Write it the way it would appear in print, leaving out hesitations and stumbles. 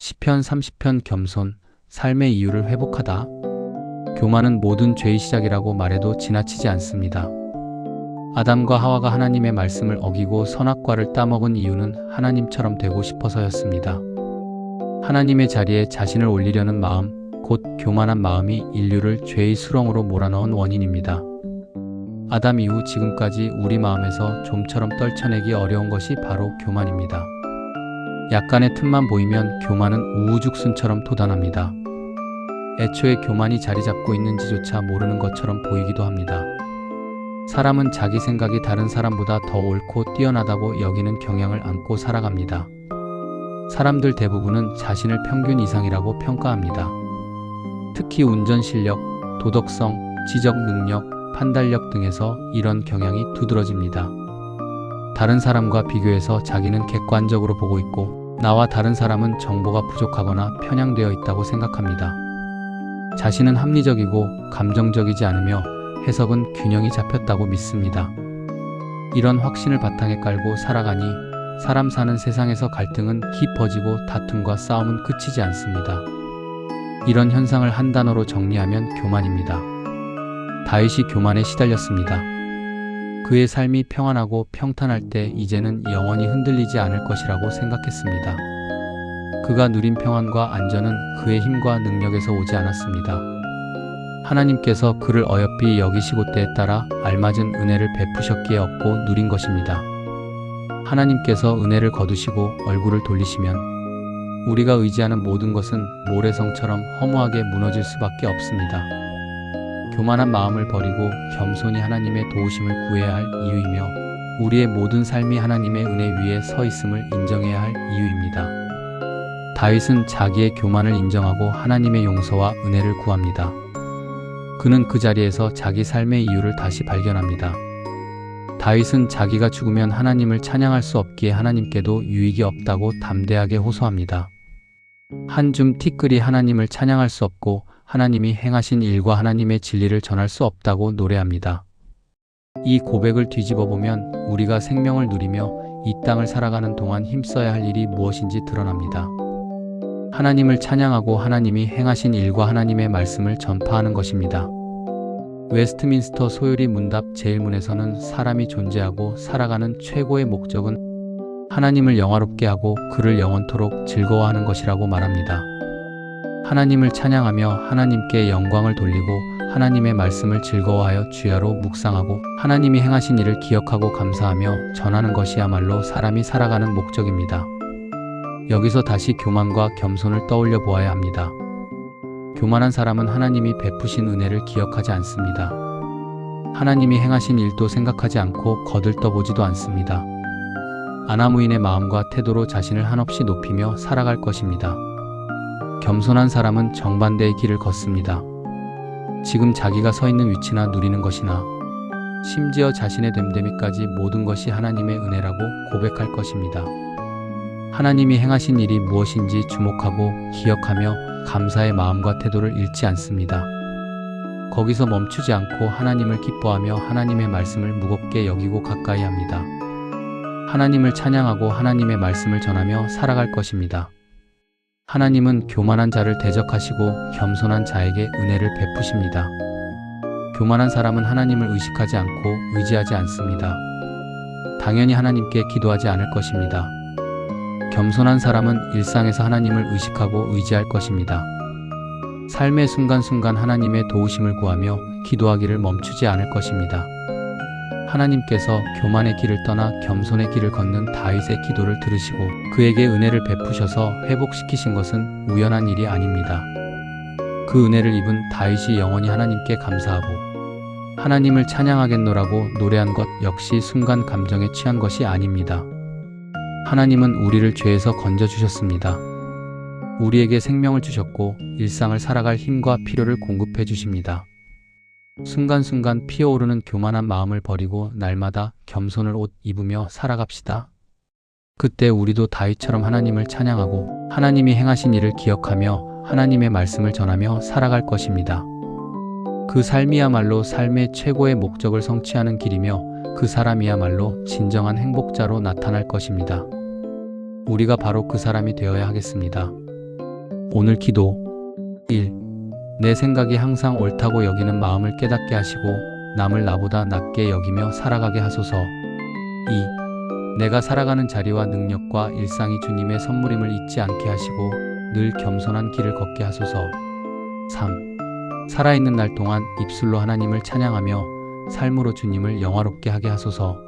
시편 30편 겸손, 삶의 이유를 회복하다. 교만은 모든 죄의 시작이라고 말해도 지나치지 않습니다. 아담과 하와가 하나님의 말씀을 어기고 선악과를 따먹은 이유는 하나님처럼 되고 싶어서였습니다. 하나님의 자리에 자신을 올리려는 마음, 곧 교만한 마음이 인류를 죄의 수렁으로 몰아넣은 원인입니다. 아담 이후 지금까지 우리 마음에서 좀처럼 떨쳐내기 어려운 것이 바로 교만입니다. 약간의 틈만 보이면 교만은 우후죽순처럼 돋아납니다. 애초에 교만이 자리 잡고 있는지조차 모르는 것처럼 보이기도 합니다. 사람은 자기 생각이 다른 사람보다 더 옳고 뛰어나다고 여기는 경향을 안고 살아갑니다. 사람들 대부분은 자신을 평균 이상이라고 평가합니다. 특히 운전 실력, 도덕성, 지적 능력, 판단력 등에서 이런 경향이 두드러집니다. 다른 사람과 비교해서 자기는 객관적으로 보고 있고 나와 다른 사람은 정보가 부족하거나 편향되어 있다고 생각합니다. 자신은 합리적이고 감정적이지 않으며 해석은 균형이 잡혔다고 믿습니다. 이런 확신을 바탕에 깔고 살아가니 사람 사는 세상에서 갈등은 깊어지고 다툼과 싸움은 그치지 않습니다. 이런 현상을 한 단어로 정리하면 교만입니다. 다윗이 교만에 시달렸습니다. 그의 삶이 평안하고 평탄할 때 이제는 영원히 흔들리지 않을 것이라고 생각했습니다. 그가 누린 평안과 안전은 그의 힘과 능력에서 오지 않았습니다. 하나님께서 그를 어여삐 여기시고 때에 따라 알맞은 은혜를 베푸셨기에 얻고 누린 것입니다. 하나님께서 은혜를 거두시고 얼굴을 돌리시면 우리가 의지하는 모든 것은 모래성처럼 허무하게 무너질 수밖에 없습니다. 교만한 마음을 버리고 겸손히 하나님의 도우심을 구해야 할 이유이며 우리의 모든 삶이 하나님의 은혜 위에 서 있음을 인정해야 할 이유입니다. 다윗은 자기의 교만을 인정하고 하나님의 용서와 은혜를 구합니다. 그는 그 자리에서 자기 삶의 이유를 다시 발견합니다. 다윗은 자기가 죽으면 하나님을 찬양할 수 없기에 하나님께도 유익이 없다고 담대하게 호소합니다. 한 줌 티끌이 하나님을 찬양할 수 없고 하나님이 행하신 일과 하나님의 진리를 전할 수 없다고 노래합니다. 이 고백을 뒤집어 보면 우리가 생명을 누리며 이 땅을 살아가는 동안 힘써야 할 일이 무엇인지 드러납니다. 하나님을 찬양하고 하나님이 행하신 일과 하나님의 말씀을 전파하는 것입니다. 웨스트민스터 소요리 문답 제1문에서는 사람이 존재하고 살아가는 최고의 목적은 하나님을 영화롭게 하고 그를 영원토록 즐거워하는 것이라고 말합니다. 하나님을 찬양하며 하나님께 영광을 돌리고 하나님의 말씀을 즐거워하여 주야로 묵상하고 하나님이 행하신 일을 기억하고 감사하며 전하는 것이야말로 사람이 살아가는 목적입니다. 여기서 다시 교만과 겸손을 떠올려 보아야 합니다. 교만한 사람은 하나님이 베푸신 은혜를 기억하지 않습니다. 하나님이 행하신 일도 생각하지 않고 거들떠보지도 않습니다. 아나무인의 마음과 태도로 자신을 한없이 높이며 살아갈 것입니다. 겸손한 사람은 정반대의 길을 걷습니다. 지금 자기가 서 있는 위치나 누리는 것이나 심지어 자신의 됨됨이까지 모든 것이 하나님의 은혜라고 고백할 것입니다. 하나님이 행하신 일이 무엇인지 주목하고 기억하며 감사의 마음과 태도를 잃지 않습니다. 거기서 멈추지 않고 하나님을 기뻐하며 하나님의 말씀을 무겁게 여기고 가까이 합니다. 하나님을 찬양하고 하나님의 말씀을 전하며 살아갈 것입니다. 하나님은 교만한 자를 대적하시고 겸손한 자에게 은혜를 베푸십니다. 교만한 사람은 하나님을 의식하지 않고 의지하지 않습니다. 당연히 하나님께 기도하지 않을 것입니다. 겸손한 사람은 일상에서 하나님을 의식하고 의지할 것입니다. 삶의 순간순간 하나님의 도우심을 구하며 기도하기를 멈추지 않을 것입니다. 하나님께서 교만의 길을 떠나 겸손의 길을 걷는 다윗의 기도를 들으시고 그에게 은혜를 베푸셔서 회복시키신 것은 우연한 일이 아닙니다. 그 은혜를 입은 다윗이 영원히 하나님께 감사하고 하나님을 찬양하겠노라고 노래한 것 역시 순간 감정에 취한 것이 아닙니다. 하나님은 우리를 죄에서 건져주셨습니다. 우리에게 생명을 주셨고 일상을 살아갈 힘과 필요를 공급해 주십니다. 순간순간 피어오르는 교만한 마음을 버리고 날마다 겸손을 옷 입으며 살아갑시다. 그때 우리도 다윗처럼 하나님을 찬양하고 하나님이 행하신 일을 기억하며 하나님의 말씀을 전하며 살아갈 것입니다. 그 삶이야말로 삶의 최고의 목적을 성취하는 길이며 그 사람이야말로 진정한 행복자로 나타날 것입니다. 우리가 바로 그 사람이 되어야 하겠습니다. 오늘 기도 1. 내 생각이 항상 옳다고 여기는 마음을 깨닫게 하시고 남을 나보다 낮게 여기며 살아가게 하소서. 2. 내가 살아가는 자리와 능력과 일상이 주님의 선물임을 잊지 않게 하시고 늘 겸손한 길을 걷게 하소서. 3. 살아있는 날 동안 입술로 하나님을 찬양하며 삶으로 주님을 영화롭게 하게 하소서.